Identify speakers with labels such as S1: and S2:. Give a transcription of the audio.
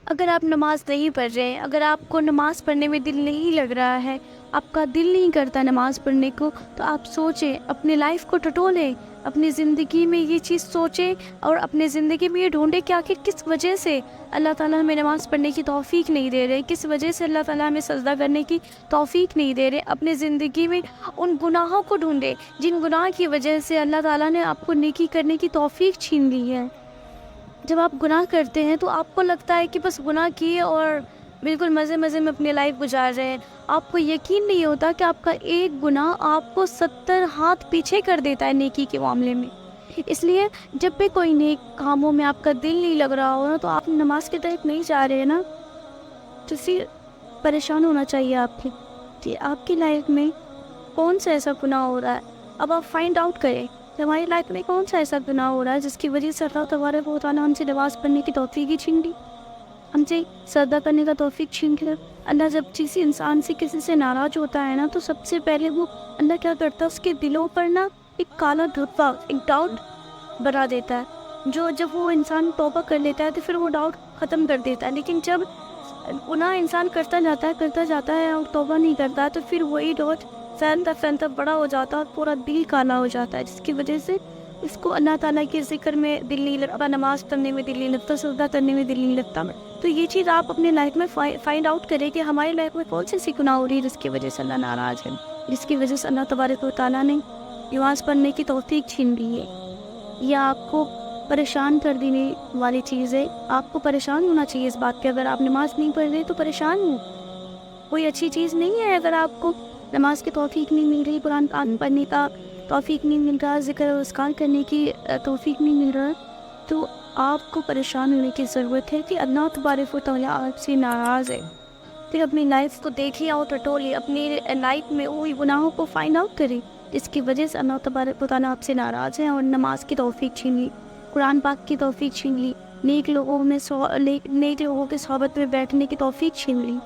S1: اگر آپ نماز نہیں پڑھ رہے ہیں، اگر آپ کو نماز پڑھنے میں دل نہیں لگ رہا ہے، آپ کا دل نہیں کرتا نماز پڑھنے کو، تو آپ سوچیں، اپنی لائف کو ٹٹولیں، اپنی زندگی میں یہ چیز سوچیں اور اپنی زندگی میں یہ ڈھونڈیں کہ آخر کس وجہ سے اللہ تعالیٰ ہمیں نماز پڑھنے کی توفیق نہیں دے رہے، کس وجہ سے اللہ تعالیٰ ہمیں سجدہ کرنے کی توفیق نہیں دے رہے۔ اپنی زندگی میں ان گناہوں کو ڈھونڈیں جن گناہ کی وجہ سے اللہ تعالیٰ نے آپ کو نیکی کرنے کی توفیق چھین لی ہے۔ جب آپ گناہ کرتے ہیں تو آپ کو لگتا ہے کہ بس گناہ کیے اور بالکل مزے مزے میں اپنی لائف گزار رہے ہیں، آپ کو یقین نہیں ہوتا کہ آپ کا ایک گناہ آپ کو 70 ہاتھ پیچھے کر دیتا ہے نیکی کے معاملے میں۔ اس لیے جب بھی کوئی نیک کاموں میں آپ کا دل نہیں لگ رہا ہو نا، تو آپ نماز کی طرف نہیں جا رہے ہیں نا، تو پھر پریشان ہونا چاہیے آپ کی کہ آپ کی لائف میں کون سا ایسا گناہ ہو رہا ہے۔ اب آپ فائنڈ آؤٹ کریں کہ ہماری لائف میں کون سا ایسا گناہ ہو رہا ہے جس کی وجہ سے اللہ تبارک و تعالیٰ ہم سے نماز پڑھنے کی توفیق ہی چھین لی، ہم سے سجدہ کرنے کا توفیق چھین لیا۔ اللہ جب کسی انسان سے کسی سے ناراض ہوتا ہے نا، تو سب سے پہلے وہ اللہ کیا کرتا ہے، اس کے دلوں پر نا ایک کالا دھبا، ایک ڈاؤٹ بنا دیتا ہے، جب وہ انسان توبہ کر لیتا ہے تو پھر وہ ڈاؤٹ ختم کر دیتا ہے۔ لیکن جب گناہ انسان کرتا جاتا ہے اور توبہ نہیں کرتا، تو پھر وہی ڈاٹ پھیلتا بڑا ہو جاتا ہے اور پورا دل کالا ہو جاتا ہے، جس کی وجہ سے اس کو اللہ تعالیٰ کے ذکر میں دل نہیں لگتا، نماز پڑھنے میں دل نہیں لگتا، سجدہ کرنے میں دل نہیں لگتا۔ تو یہ چیز آپ اپنے لائف میں فائنڈ آؤٹ کریں کہ ہماری لائف میں کون سی گناہ ہو رہی ہے جس کی وجہ سے اللہ ناراض ہے، جس کی وجہ سے اللہ تبارک و تعالیٰ نے نماز پڑھنے کی توفیق چھین لی ہے۔ یہ آپ کو پریشان کر دینے والی چیز ہے، آپ کو پریشان ہونا چاہیے اس بات کے، اگر آپ نماز نہیں پڑھ رہے تو پریشان ہوں، کوئی اچھی چیز نہیں ہے۔ اگر آپ کو نماز کی توفیق نہیں مل رہی، قرآن پڑھنے کا توفیق نہیں مل رہا، ذکر و اذکار کرنے کی توفیق نہیں مل رہا، تو آپ کو پریشان ہونے کی ضرورت ہے کہ اللہ تبارک و تعالیٰ آپ سے ناراض ہے۔ پھر اپنی لائف کو دیکھیے اور ٹٹولیے، اپنی لائف میں وہی گناہوں کو فائنڈ آؤٹ کریں جس کی وجہ سے اللہ تبارک و تعالیٰ آپ سے ناراض ہے، اور نماز کی توفیق چھین لی، قرآن پاک کی توفیق چھین لی، نیک لوگوں کے صحبت میں بیٹھنے کی توفیق چھین لی۔